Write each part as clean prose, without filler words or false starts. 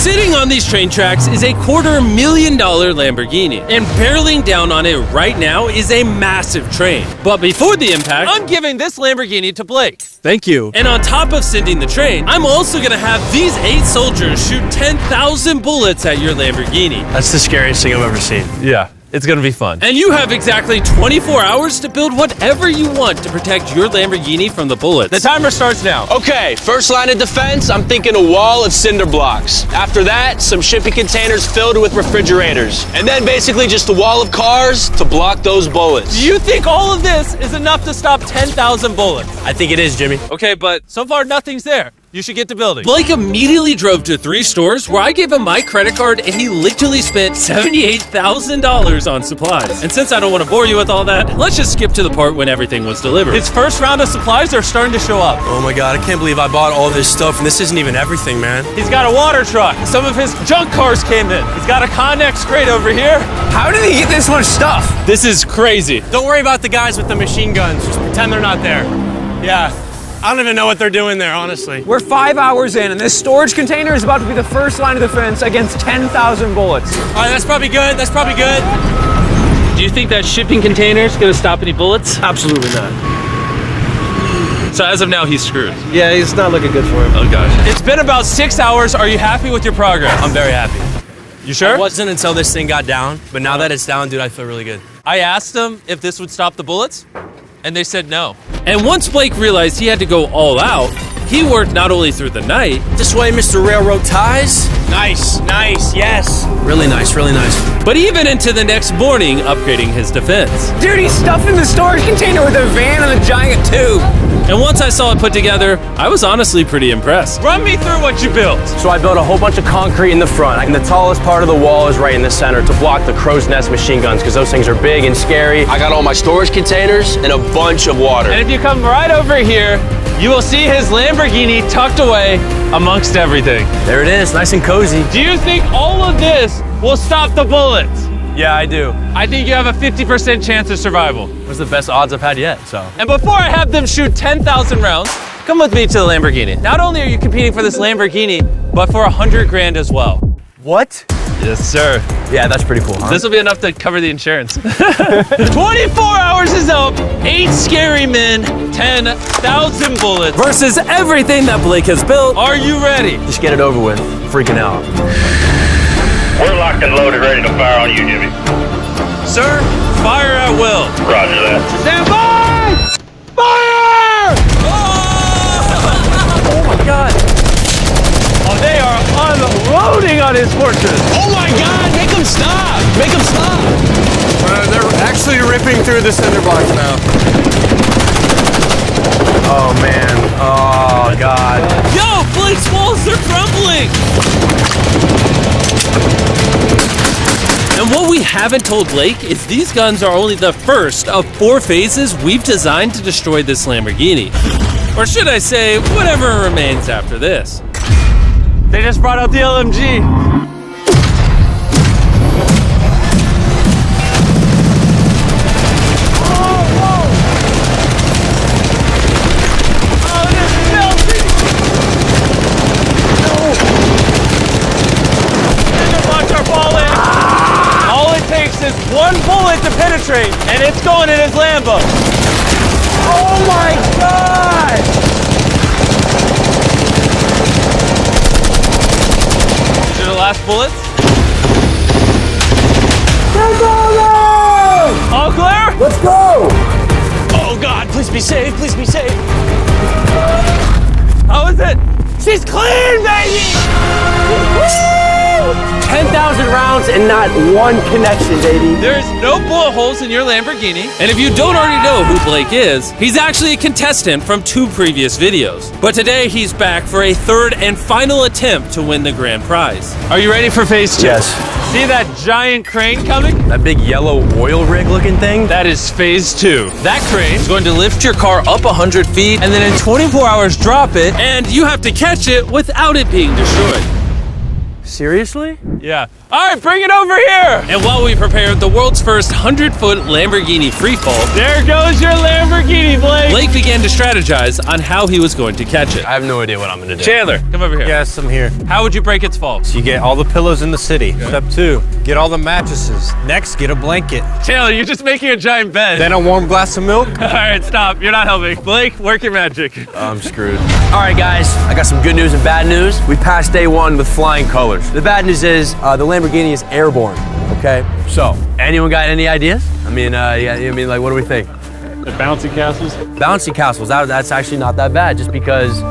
Sitting on these train tracks is a $250,000 Lamborghini, and barreling down on it right now is a massive train. But before the impact, I'm giving this Lamborghini to Blake. Thank you. And on top of sending the train, I'm also gonna have these 8 soldiers shoot 10,000 bullets at your Lamborghini. That's the scariest thing I've ever seen. Yeah, it's gonna be fun. And you have exactly 24 hours to build whatever you want to protect your Lamborghini from the bullets. The timer starts now. Okay, first line of defense, I'm thinking a wall of cinder blocks. After that, some shipping containers filled with refrigerators. And then basically just a wall of cars to block those bullets. Do you think all of this is enough to stop 10,000 bullets? I think it is, Jimmy. Okay, but So far, nothing's there. You should get to building. Blake immediately drove to 3 stores where I gave him my credit card and he literally spent $78,000 on supplies. And since I don't want to bore you with all that, let's just skip to the part when everything was delivered. His first round of supplies are starting to show up. Oh my God, I can't believe I bought all this stuff and this isn't even everything, man. He's got a water truck. Some of his junk cars came in. He's got a Connex crate over here. How did he get this much stuff? This is crazy. Don't worry about the guys with the machine guns. Just pretend they're not there. Yeah, I don't even know what they're doing there, honestly. We're 5 hours in, and this storage container is about to be the first line of defense against 10,000 bullets. All right, that's probably good. That's probably good. Do you think that shipping container is going to stop any bullets? Absolutely not. So as of now, he's screwed. Yeah, it's not looking good for him. Oh gosh. It's been about 6 hours. Are you happy with your progress? I'm very happy. You sure? It wasn't until this thing got down, but now that it's down, dude, I feel really good. I asked them if this would stop the bullets, and they said no. And once Blake realized he had to go all out, he worked not only through the night. This way, Mr. Railroad Ties. Nice, nice, yes. Really nice, really nice. But even into the next morning, upgrading his defense. Dude, he's stuffing the storage container with a van and a giant tube. And once I saw it put together, I was honestly pretty impressed. Run me through what you built. So I built a whole bunch of concrete in the front, and the tallest part of the wall is right in the center to block the crow's nest machine guns, because those things are big and scary. I got all my storage containers and a bunch of water. And if you come right over here, you will see his Lamborghini tucked away amongst everything. There it is, nice and cozy. Do you think all of this will stop the bullets? Yeah, I do. I think you have a 50% chance of survival. It was the best odds I've had yet, so. And before I have them shoot 10,000 rounds, come with me to the Lamborghini. Not only are you competing for this Lamborghini, but for 100 grand as well. What? Yes, sir. Yeah, that's pretty cool, huh? This will be enough to cover the insurance. 24 hours is up. 8 scary men, 10,000 bullets. Versus everything that Blake has built. Are you ready? Just get it over with. Freaking out. We're locked and loaded, ready to fire on you, Jimmy. Sir, fire at will. Roger that. Stand by! Fire! Oh my God. Oh, they are unloading on his fortress. Oh my God, make them stop! Make them stop! They're actually ripping through the cinder blocks now. Oh man, oh God. Yo, Blake's walls are crumbling. And what we haven't told Blake is these guns are only the first of 4 phases we've designed to destroy this Lamborghini. Or should I say, whatever remains after this. They just brought out the LMG. One bullet to penetrate, and it's going in his Lambo. Oh my God! These are the last bullets. All clear? Let's go! Oh God, please be safe, please be safe. How is it? She's clean, baby! 10,000 rounds and not one connection, baby. There's no bullet holes in your Lamborghini. And if you don't already know who Blake is, he's actually a contestant from 2 previous videos. But today he's back for a 3rd and final attempt to win the grand prize. Are you ready for phase 2? Yes. See that giant crane coming? That big yellow oil rig looking thing? That is phase 2. That crane He's going to lift your car up 100 feet, and then in 24 hours drop it. and you have to catch it without it being destroyed. Seriously? Yeah. All right, bring it over here. And while we prepared the world's first 100-foot Lamborghini freefall, There goes your Lamborghini, Blake. Blake began to strategize on how he was going to catch it. I have no idea what I'm gonna do. Chandler, come over here. Yes, I'm here. How would you break its fall? You get all the pillows in the city. Step 2, get all the mattresses. Next, get a blanket. Chandler, you're just making a giant bed. Then a warm glass of milk. All right, stop. You're not helping. Blake, work your magic. I'm screwed. All right, guys, I got some good news and bad news. We passed day 1 with flying colors. The bad news is the Lamborghini is airborne. Okay, so anyone got any ideas? I mean, like, what do we think? The bouncy castles. Bouncy castles. That's actually not that bad, just because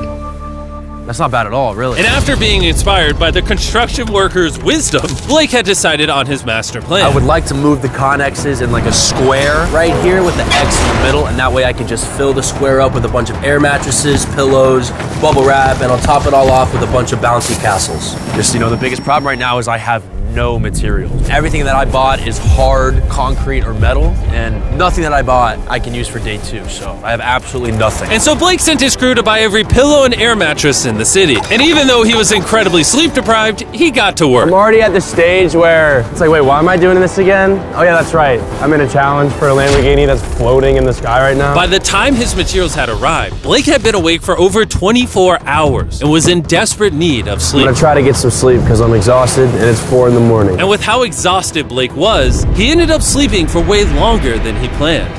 that's not bad at all, really. And after being inspired by the construction workers' wisdom, Blake had decided on his master plan. I would like to move the connexes in like a square right here with the X in the middle, and that way I can just fill the square up with a bunch of air mattresses, pillows, bubble wrap, and I'll top it all off with a bunch of bouncy castles. Just, the biggest problem right now is I have no materials. Everything that I bought is hard concrete or metal, and nothing that I bought I can use for day 2, so I have absolutely nothing. And so Blake sent his crew to buy every pillow and air mattress in the city. And even though he was incredibly sleep deprived, he got to work. I'm already at the stage where it's like, wait, why am I doing this again? Oh yeah, that's right. I'm in a challenge for a Lamborghini that's floating in the sky right now. By the time his materials had arrived, Blake had been awake for over 24 hours and was in desperate need of I'm sleep. gonna try to get some sleep because I'm exhausted and it's 4 in the morning. And with how exhausted Blake was, he ended up sleeping for way longer than he planned.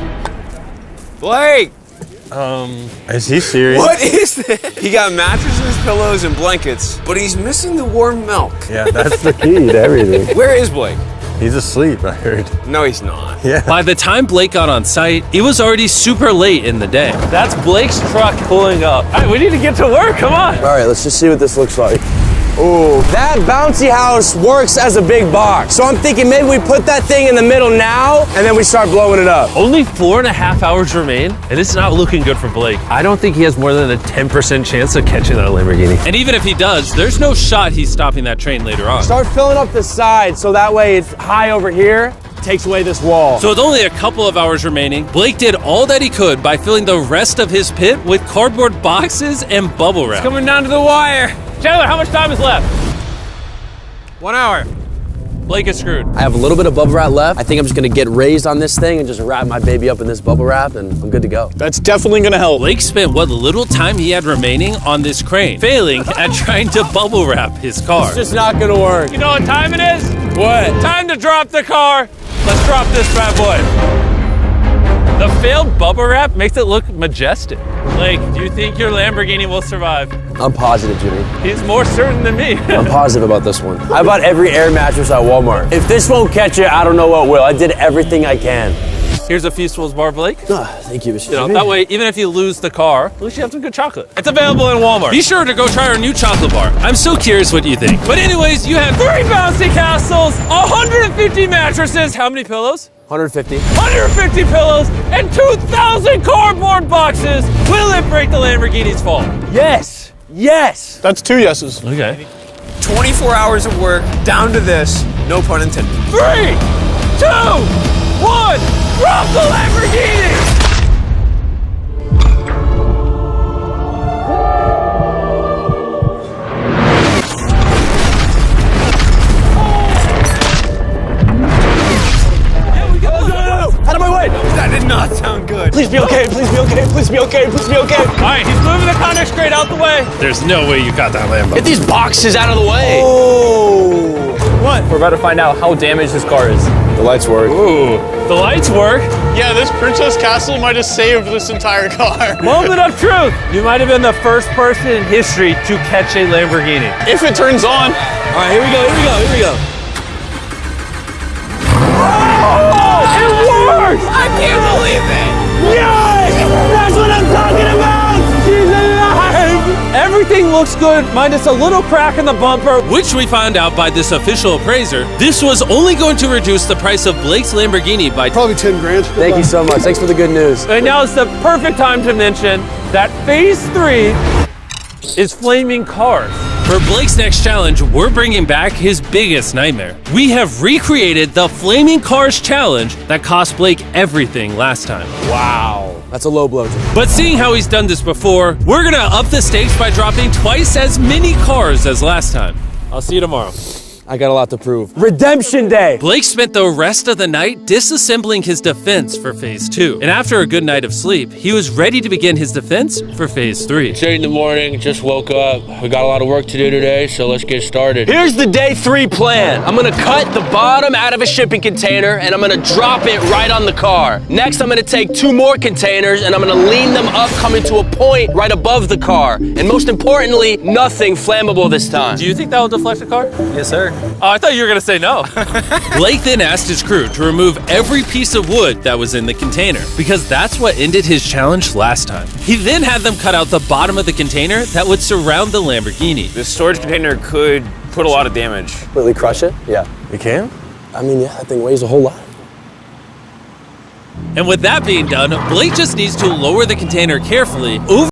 Blake! Is he serious? What is this? He got mattresses, pillows, and blankets, but he's missing the warm milk. Yeah, that's the key to everything. Where is Blake? He's asleep, I heard. No, he's not. Yeah. By the time Blake got on site, it was already super late in the day. That's Blake's truck pulling up. All right, we need to get to work. Come on. All right, let's just see what this looks like. Oh, that bouncy house works as a big box. So I'm thinking maybe we put that thing in the middle now and then we start blowing it up. Only 4.5 hours remain, and it's not looking good for Blake. I don't think he has more than a 10% chance of catching that Lamborghini. And even if he does, there's no shot he's stopping that train later on. Start filling up the side so that way it's high over here, takes away this wall. So with only a couple of hours remaining, Blake did all that he could by filling the rest of his pit with cardboard boxes and bubble wrap. Coming down to the wire. Chandler, how much time is left? 1 hour. Blake is screwed. I have a little bit of bubble wrap left. I think I'm just gonna get raised on this thing and just wrap my baby up in this bubble wrap and I'm good to go. That's definitely gonna help. Blake spent what little time he had remaining on this crane, failing at trying to bubble wrap his car. It's just not gonna work. You know what time it is? What? Time to drop the car. Let's drop this bad boy. The failed bubble wrap makes it look majestic. Blake, do you think your Lamborghini will survive? I'm positive, Jimmy. He's more certain than me. I'm positive about this one. I bought every air mattress at Walmart. If this won't catch it, I don't know what will. I did everything I can. Here's a Feastables bar, Blake. Thank you, Mr. You know, that way, even if you lose the car, at least you have some good chocolate. It's available in Walmart. Be sure to go try our new chocolate bar. I'm so curious what you think. But anyways, you have 3 bouncy castles, 150 mattresses, how many pillows? 150. 150 pillows, and 2,000 cardboard boxes. Will it break the Lamborghini's fall? Yes! Yes! That's 2 yeses. Okay. 24 hours of work, down to this, no pun intended. 3, 2, 1, drop the Lamborghini! Out of my way! That did not sound good. Please be okay, please be okay, please be okay, please be okay. All right, he's moving the Connex crate out the way. There's no way you got that Lambo. Get these boxes out of the way. Oh! What? We're about to find out how damaged this car is. The lights work. Ooh, the lights work. Yeah, this Princess Castle might have saved this entire car. Moment of truth. You might have been the first person in history to catch a Lamborghini. If it turns on. All right, here we go, here we go, here we go. It worked! I can't believe it. Yes! That's what I'm talking about! She's alive! Everything looks good, minus a little crack in the bumper. Which we found out by this official appraiser, this was only going to reduce the price of Blake's Lamborghini by Probably 10 grand. Thank you so much. Thanks for the good news. And now it's the perfect time to mention that phase 3 is flaming cars. For Blake's next challenge, we're bringing back his biggest nightmare. We have recreated the Flaming Cars challenge that cost Blake everything last time. Wow. That's a low blow. But seeing how he's done this before, we're gonna up the stakes by dropping twice as many cars as last time. I'll see you tomorrow. I got a lot to prove. Redemption Day! Blake spent the rest of the night disassembling his defense for Phase 2. And after a good night of sleep, he was ready to begin his defense for Phase 3. It's 8 in the morning, just woke up. We got a lot of work to do today, so let's get started. Here's the day 3 plan. I'm gonna cut the bottom out of a shipping container and I'm gonna drop it right on the car. Next, I'm gonna take 2 more containers and I'm gonna lean them up, coming to a point right above the car. And most importantly, nothing flammable this time. Do you think that will deflect the car? Yes, sir. Oh, I thought you were gonna say no. Blake then asked his crew to remove every piece of wood that was in the container, because that's what ended his challenge last time. He then had them cut out the bottom of the container that would surround the Lamborghini. This storage container could put a lot of damage. Completely crush it? Yeah. You can? I mean, yeah, that thing weighs a whole lot. And with that being done, Blake just needs to lower the container carefully over